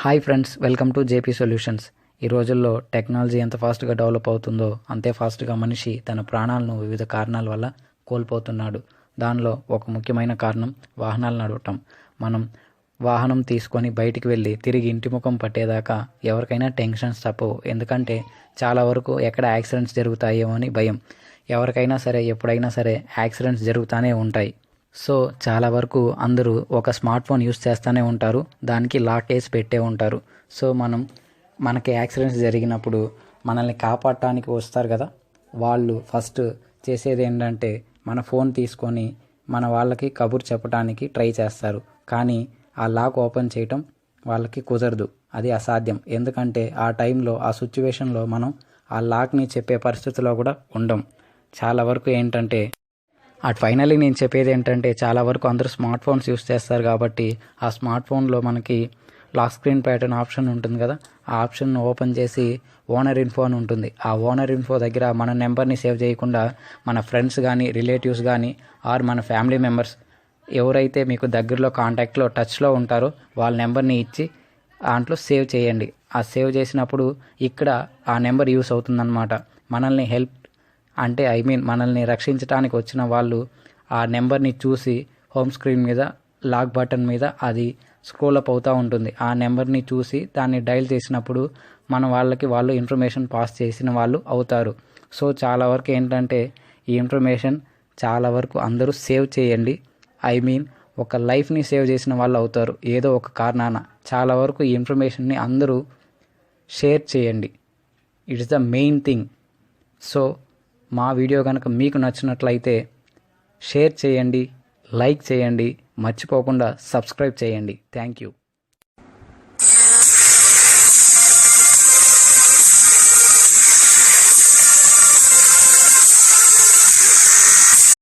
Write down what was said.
Hi friends, welcome to JP solutions. ఈ రోజుల్లో technology ఎంత ఫాస్ట్గా డెవలప్ అవుతుందో అంతే ఫాస్ట్గా మనిషి తన ప్రాణాలను వివిధ కారణాల వల్ల కోల్పోతున్నాడు. దానిలో ఒక ముఖ్యమైన కారణం వాహనాలు నడవటం. మనం వాహనం తీసుకొని బయటికి వెళ్ళి తిరిగి ఇంటి ముఖం పట్టేదాకా ఎవరికైనా టెన్షన్స్ తప్పవు. ఎందుకంటే చాలా వరకు ఎక్కడ యాక్సిడెంట్స్ జరుగుతాయేమో అని భయం. ఎవరికైనా సరే ఎప్పుడైనా సరే యాక్సిడెంట్స్ జరుగుతూనే ఉంటాయి. సో చాలా వరకు అందరూ ఒక స్మార్ట్ ఫోన్ యూస్ చేస్తూనే ఉంటారు, దానికి లాక్ వేసి పెట్టే ఉంటారు. సో మనకి యాక్సిడెంట్స్ జరిగినప్పుడు మనల్ని కాపాడటానికి వస్తారు కదా, వాళ్ళు ఫస్ట్ చేసేది ఏంటంటే మన ఫోన్ తీసుకొని మన వాళ్ళకి కబుర్ చెప్పడానికి ట్రై చేస్తారు. కానీ ఆ లాక్ ఓపెన్ చేయటం వాళ్ళకి కుదరదు, అది అసాధ్యం. ఎందుకంటే ఆ టైంలో ఆ సిచ్యువేషన్లో మనం ఆ లాక్ని చెప్పే పరిస్థితిలో కూడా ఉండం. చాలా వరకు ఏంటంటే ఫైనల్లీ నేను చెప్పేది ఏంటంటే చాలా వరకు అందరూ స్మార్ట్ ఫోన్స్ యూస్ చేస్తారు కాబట్టి ఆ స్మార్ట్ ఫోన్లో మనకి లాక్ స్క్రీన్ ప్యాటర్న్ ఆప్షన్ ఉంటుంది కదా, ఆ ఆప్షన్ ఓపెన్ చేసి ఓనర్ ఇన్ఫో అని ఉంటుంది. ఆ ఓనర్ ఇన్ఫో దగ్గర మన నెంబర్ని సేవ్ చేయకుండా మన ఫ్రెండ్స్ కానీ రిలేటివ్స్ కానీ ఆర్ మన ఫ్యామిలీ మెంబర్స్ ఎవరైతే మీకు దగ్గరలో కాంటాక్ట్లో టచ్లో ఉంటారో వాళ్ళ నెంబర్ని ఇచ్చి దాంట్లో సేవ్ చేయండి. ఆ సేవ్ చేసినప్పుడు ఇక్కడ ఆ నెంబర్ యూస్ అవుతుందన్నమాట. మనల్ని మనల్ని రక్షించడానికి వచ్చిన వాళ్ళు ఆ నెంబర్ని చూసి హోమ్ స్క్రీన్ మీద లాక్ బటన్ మీద అది స్క్రోల్ అప్ అవుతూ ఉంటుంది. ఆ నెంబర్ని చూసి దాన్ని డయల్ చేసినప్పుడు వాళ్ళు ఇన్ఫర్మేషన్ పాస్ చేసిన వాళ్ళు అవుతారు. సో చాలా వరకు ఏంటంటే ఈ ఇన్ఫర్మేషన్ చాలా వరకు అందరూ సేవ్ చేయండి. ఒక లైఫ్ని సేవ్ చేసిన వాళ్ళు అవుతారు ఏదో ఒక కారణాన. చాలా వరకు ఈ ఇన్ఫర్మేషన్ని అందరూ షేర్ చేయండి, it is the main thing. So మా వీడియో కనుక మీకు నచ్చినట్లయితే షేర్ చేయండి, లైక్ చేయండి, మర్చిపోకుండా సబ్స్క్రైబ్ చేయండి. Thank you.